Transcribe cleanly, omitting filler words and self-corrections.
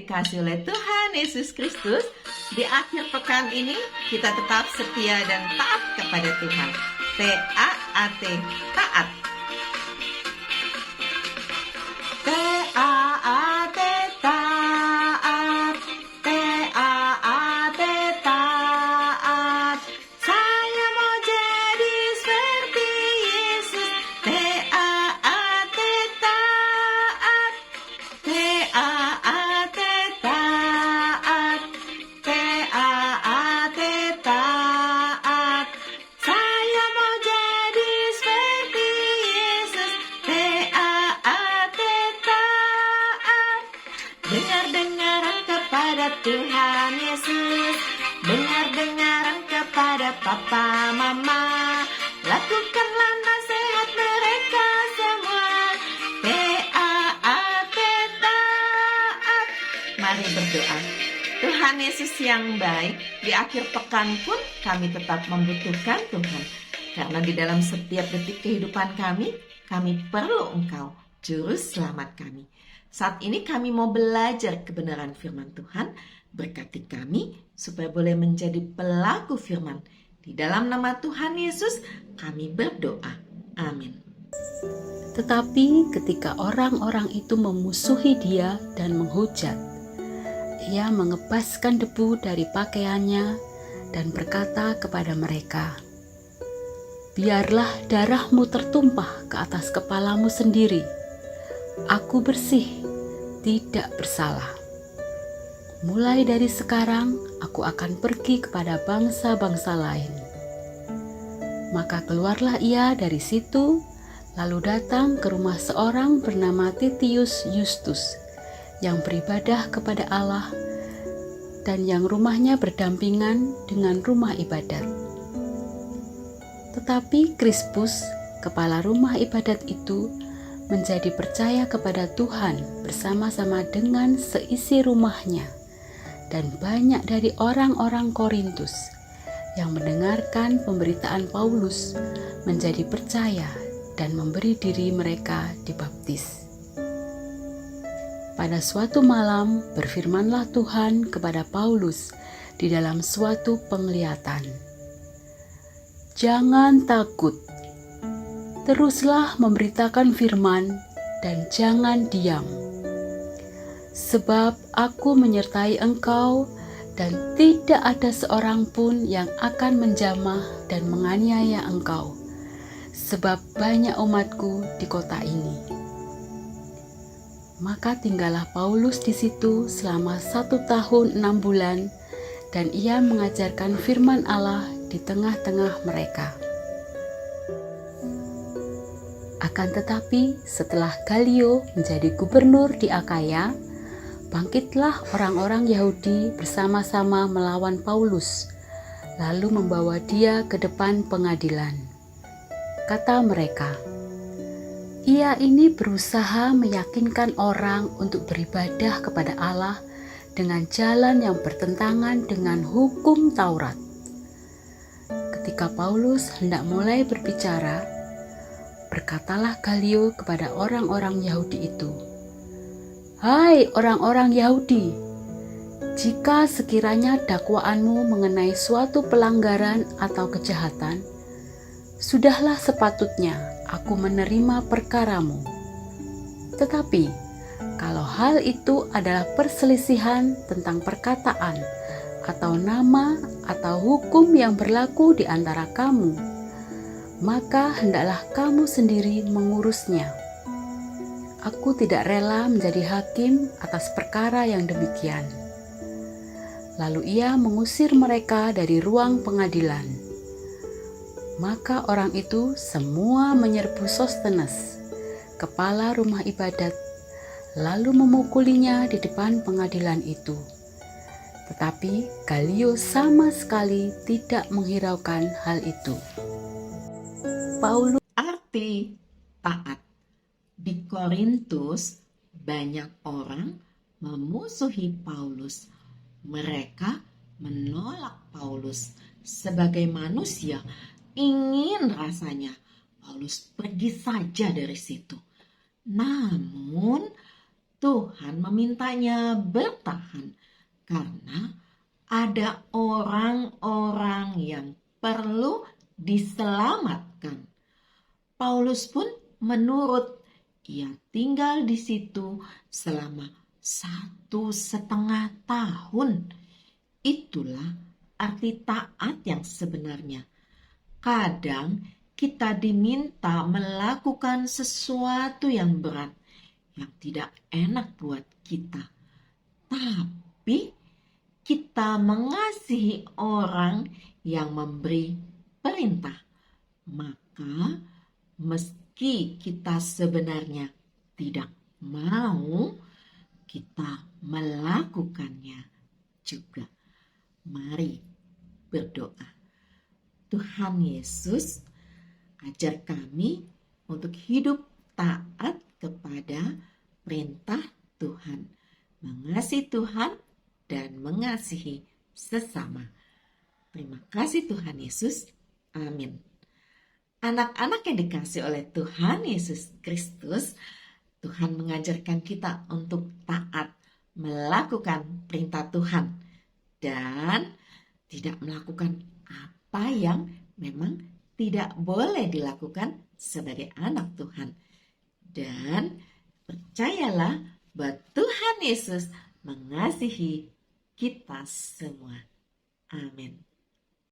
dikasihi oleh Tuhan Yesus Kristus, di akhir pekan ini kita tetap setia dan taat kepada Tuhan. T-A-A-T, taat. T-A-A-T, taat. T-A-A-T, taat. Saya mau jadi seperti Yesus. T-A-A-T, taat. T-A-A-T, taat. T-A-A-T, taat. Saya mau jadi seperti Yesus. T-A-A-T, taat. Dengar-dengaran kepada Tuhan Yesus. Dengar-dengaran kepada Papa Mama. Lakukanlah nasihat mereka semua. T-A-A-T, taat. Mari berdoa. Tuhan Yesus yang baik, di akhir pekan pun kami tetap membutuhkan Tuhan. Karena di dalam setiap detik kehidupan kami perlu Engkau, Juru Selamat kami. Saat ini kami mau belajar kebenaran firman Tuhan. Berkati kami supaya boleh menjadi pelaku firman. Di dalam nama Tuhan Yesus kami berdoa. Amin. Tetapi ketika orang-orang itu memusuhi dia dan menghujat, ia mengebaskan debu dari pakaiannya dan berkata kepada mereka, "Biarlah darahmu tertumpah ke atas kepalamu sendiri. Aku bersih, tidak bersalah. Mulai dari sekarang, aku akan pergi kepada bangsa-bangsa lain." Maka keluarlah ia dari situ, lalu datang ke rumah seorang bernama Titius Justus, yang beribadah kepada Allah dan yang rumahnya berdampingan dengan rumah ibadat. Tetapi Krispus, kepala rumah ibadat itu, menjadi percaya kepada Tuhan bersama-sama dengan seisi rumahnya, dan banyak dari orang-orang Korintus yang mendengarkan pemberitaan Paulus menjadi percaya dan memberi diri mereka dibaptis. Pada suatu malam berfirmanlah Tuhan kepada Paulus di dalam suatu penglihatan, "Jangan takut, teruslah memberitakan firman dan jangan diam. Sebab aku menyertai engkau dan tidak ada seorang pun yang akan menjamah dan menganiaya engkau, sebab banyak umatku di kota ini." Maka tinggallah Paulus di situ selama 1 tahun 6 bulan, dan ia mengajarkan firman Allah di tengah-tengah mereka. Akan tetapi setelah Galio menjadi gubernur di Akaya, bangkitlah orang-orang Yahudi bersama-sama melawan Paulus, lalu membawa dia ke depan pengadilan. Kata mereka, "Ia ini berusaha meyakinkan orang untuk beribadah kepada Allah dengan jalan yang bertentangan dengan hukum Taurat." Ketika Paulus hendak mulai berbicara, berkatalah Galio kepada orang-orang Yahudi itu, "Hai orang-orang Yahudi, jika sekiranya dakwaanmu mengenai suatu pelanggaran atau kejahatan, sudahlah sepatutnya aku menerima perkaramu. Tetapi kalau hal itu adalah perselisihan tentang perkataan atau nama atau hukum yang berlaku di antara kamu, maka hendaklah kamu sendiri mengurusnya. Aku tidak rela menjadi hakim atas perkara yang demikian." Lalu ia mengusir mereka dari ruang pengadilan. Maka orang itu semua menyerbu Sostenes, kepala rumah ibadat, lalu memukulinya di depan pengadilan itu. Tetapi Galio sama sekali tidak menghiraukan hal itu. Paulus Arti taat. Di Korintus banyak orang memusuhi Paulus. Mereka menolak Paulus sebagai manusia. Ingin rasanya Paulus pergi saja dari situ. Namun Tuhan memintanya bertahan karena ada orang-orang yang perlu diselamatkan. Paulus pun menurut. Ia tinggal di situ selama 1,5 tahun. Itulah arti taat yang sebenarnya. Kadang kita diminta melakukan sesuatu yang berat, yang tidak enak buat kita. Tapi kita mengasihi orang yang memberi perintah. Maka meski kita sebenarnya tidak mau, kita melakukannya juga. Mari berdoa. Tuhan Yesus, ajar kami untuk hidup taat kepada perintah Tuhan, mengasihi Tuhan dan mengasihi sesama. Terima kasih Tuhan Yesus. Amin. Anak-anak yang dikasihi oleh Tuhan Yesus Kristus, Tuhan mengajarkan kita untuk taat, melakukan perintah Tuhan, dan tidak melakukan apa yang memang tidak boleh dilakukan sebagai anak Tuhan. Dan percayalah bahwa Tuhan Yesus mengasihi kita semua. Amin.